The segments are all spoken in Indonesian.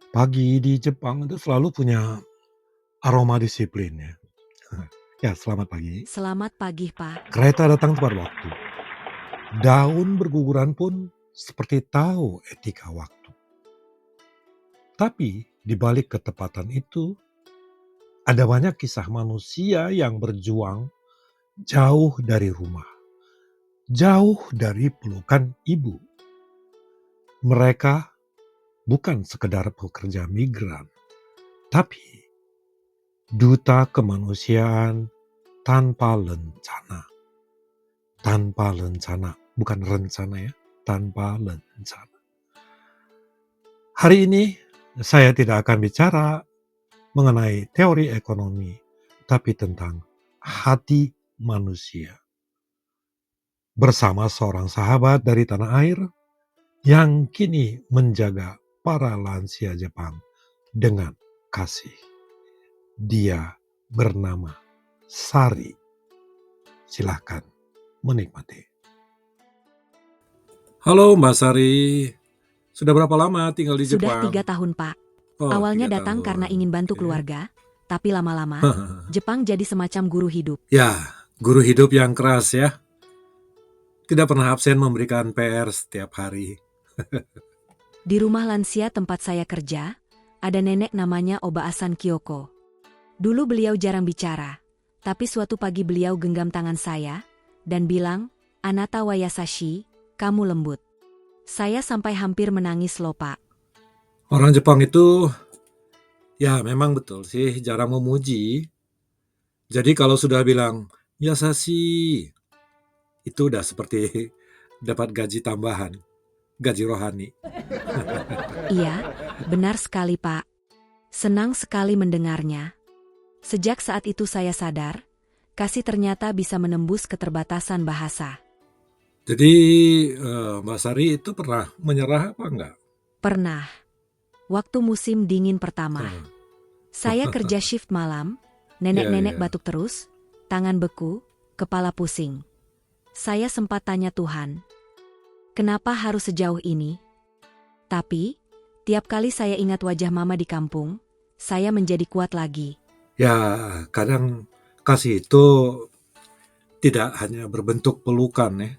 Pagi di Jepang itu selalu punya aroma disiplin ya. Ya, selamat pagi. Selamat pagi, Pak. Kereta datang tepat waktu. Daun berguguran pun seperti tahu etika waktu. Tapi di balik ketepatan itu, ada banyak kisah manusia yang berjuang jauh dari rumah, jauh dari pelukan ibu. Mereka bukan sekedar pekerja migran, tapi duta kemanusiaan tanpa lencana. Tanpa lencana, bukan rencana ya, tanpa lencana. Hari ini saya tidak akan bicara mengenai teori ekonomi, tapi tentang hati manusia. Bersama seorang sahabat dari tanah air yang kini menjaga para lansia Jepang dengan kasih. Dia bernama Sari. Silahkan menikmati. Halo Mbak Sari, sudah berapa lama tinggal di Sudah 3 Jepang? tahun, Pak. Oh, Awalnya 3 datang karena tahun. ingin bantu Oke. keluarga, tapi lama-lama, Jepang jadi semacam guru hidup. Ya, guru hidup yang keras ya. Tidak pernah absen memberikan PR setiap hari. Di rumah lansia tempat saya kerja, ada nenek namanya Oba-san Kyoko. Dulu beliau jarang bicara, tapi suatu pagi beliau genggam tangan saya dan bilang, "Anata wa yasashi, kamu lembut." Saya sampai hampir menangis loh, Pak. Orang Jepang itu, ya memang betul sih, jarang memuji. Jadi kalau sudah bilang, yasashi, itu udah seperti dapat gaji tambahan, gaji rohani. Iya, benar sekali, Pak. Senang sekali mendengarnya. Sejak saat itu saya sadar, kasih ternyata bisa menembus keterbatasan bahasa. Jadi Mbak Sari itu pernah menyerah apa enggak? Pernah, waktu musim dingin pertama, Hmm. saya kerja shift malam, Ya, nenek-nenek ya. batuk terus, tangan beku, kepala pusing. Saya sempat tanya Tuhan, kenapa harus sejauh ini? Tapi, tiap kali saya ingat wajah mama di kampung, saya menjadi kuat lagi. Ya, kadang kasih itu tidak hanya berbentuk pelukan ya,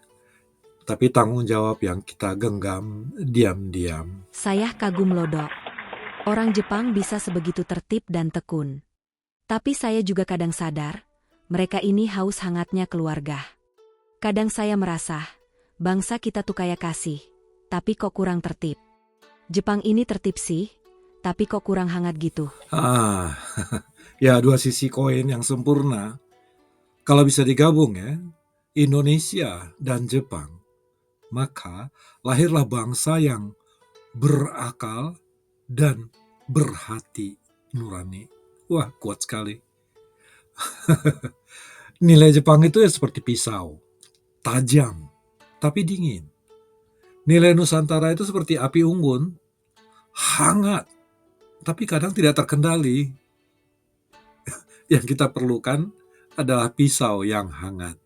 tapi tanggung jawab yang kita genggam diam-diam. Saya kagum loh, Dok. Orang Jepang bisa sebegitu tertib dan tekun. Tapi saya juga kadang sadar, mereka ini haus hangatnya keluarga. Kadang saya merasa, bangsa kita tuh kaya kasih, tapi kok kurang tertib. Jepang ini tertib sih, tapi kok kurang hangat gitu. Ah, ya dua sisi koin yang sempurna. Kalau bisa digabung ya, Indonesia dan Jepang, maka lahirlah bangsa yang berakal dan berhati nurani. Wah, kuat sekali. Nilai Jepang itu ya seperti pisau, tajam, tapi dingin. Nilai Nusantara itu seperti api unggun, hangat, tapi kadang tidak terkendali. Yang kita perlukan adalah pisau yang hangat.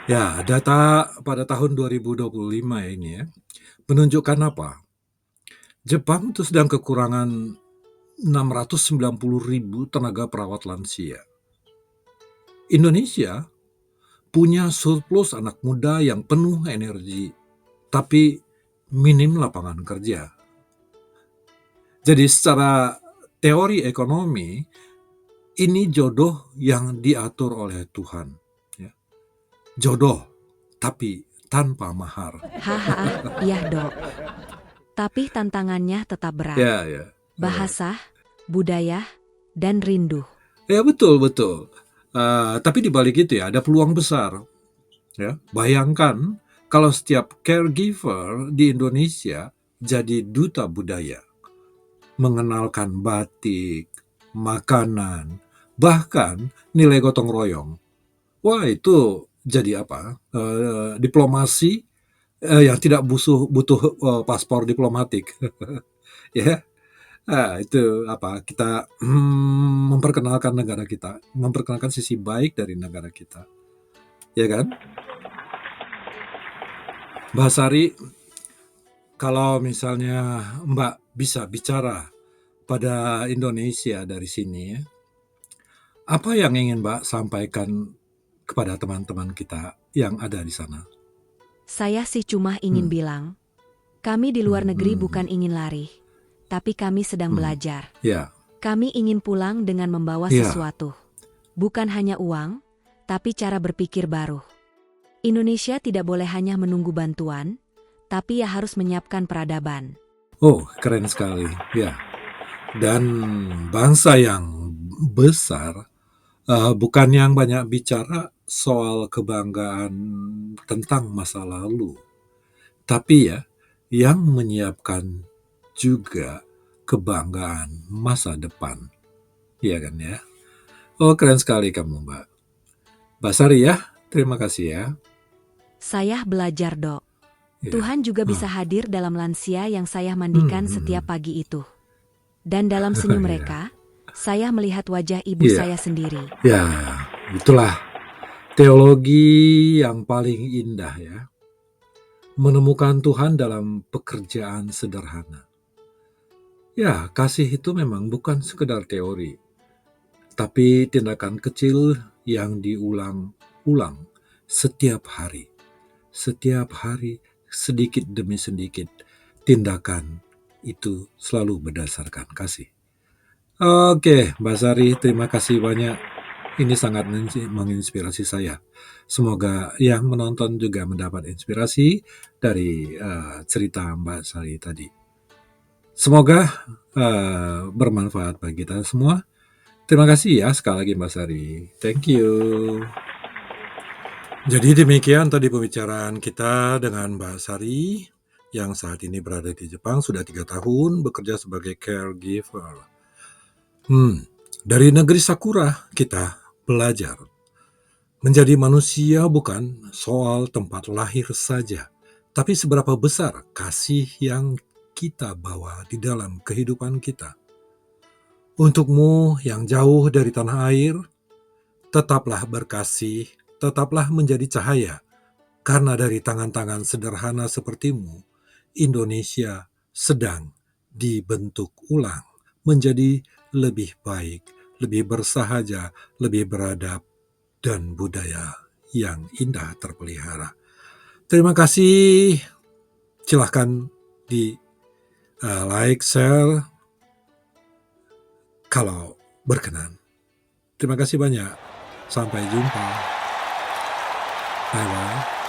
Ya, data pada tahun 2025 ini ya, menunjukkan apa? Jepang itu sedang kekurangan 690.000 tenaga perawat lansia. Indonesia punya surplus anak muda yang penuh energi, tapi minim lapangan kerja. Jadi secara teori ekonomi, ini jodoh yang diatur oleh Tuhan. Ya. Jodoh, tapi tanpa mahar. Haha, iya Dok. Tapi tantangannya tetap berat. Ya, ya. Bahasa, budaya, dan rindu. Ya betul. Tapi di balik itu ya ada peluang besar. Ya, bayangkan kalau setiap caregiver di Indonesia jadi duta budaya, mengenalkan batik, makanan, bahkan nilai gotong royong. Wah itu jadi apa? Diplomasi yang tidak butuh paspor diplomatik, ya. Itu apa? Kita memperkenalkan negara kita, memperkenalkan sisi baik dari negara kita, ya kan? Mbak Sari, kalau misalnya Mbak bisa bicara pada Indonesia dari sini ya, apa yang ingin Mbak sampaikan kepada teman-teman kita yang ada di sana? Saya sih cuma ingin Hmm, bilang, kami di luar hmm, negeri hmm, bukan ingin lari, tapi kami sedang hmm. belajar. Ya, Kami ingin pulang dengan membawa ya, sesuatu. Bukan hanya uang, tapi cara berpikir baru. Indonesia tidak boleh hanya menunggu bantuan, tapi ya harus menyiapkan peradaban. oh keren sekali, ya. Dan bangsa yang besar bukan yang banyak bicara soal kebanggaan tentang masa lalu, tapi ya yang menyiapkan juga kebanggaan masa depan, iya kan ya? Oh keren sekali kamu Mbak. Mbak Sari ya, terima kasih ya. Saya belajar, Dok. Ya. Tuhan juga bisa Ah. hadir dalam lansia yang saya Hmm, mandikan hmm, hmm. setiap pagi itu. Dan dalam senyum Ya, mereka, saya melihat wajah ibu iya, saya sendiri. ya, itulah teologi yang paling indah ya. Menemukan Tuhan dalam pekerjaan sederhana. Ya, kasih itu memang bukan sekedar teori, tapi tindakan kecil yang diulang-ulang setiap hari. Setiap hari, sedikit demi sedikit, tindakan itu selalu berdasarkan kasih. Oke, Mbak Sari, terima kasih banyak. Ini sangat menginspirasi saya. Semoga yang menonton juga mendapat inspirasi dari cerita Mbak Sari tadi. Semoga bermanfaat bagi kita semua. Terima kasih ya sekali lagi Mbak Sari. Thank you. Jadi demikian tadi pembicaraan kita dengan Mbak Sari yang saat ini berada di Jepang sudah 3 tahun bekerja sebagai caregiver. Dari negeri Sakura kita belajar menjadi manusia bukan soal tempat lahir saja, tapi seberapa besar kasih yang kita bawa di dalam kehidupan kita. Untukmu yang jauh dari tanah air, tetaplah berkasih, tetaplah menjadi cahaya, karena dari tangan-tangan sederhana sepertimu, Indonesia sedang dibentuk ulang menjadi lebih baik, lebih bersahaja, lebih beradab, dan budaya yang indah terpelihara. Terima kasih. Silahkan di like, share kalau berkenan. Terima kasih banyak. Sampai jumpa. Bye-bye.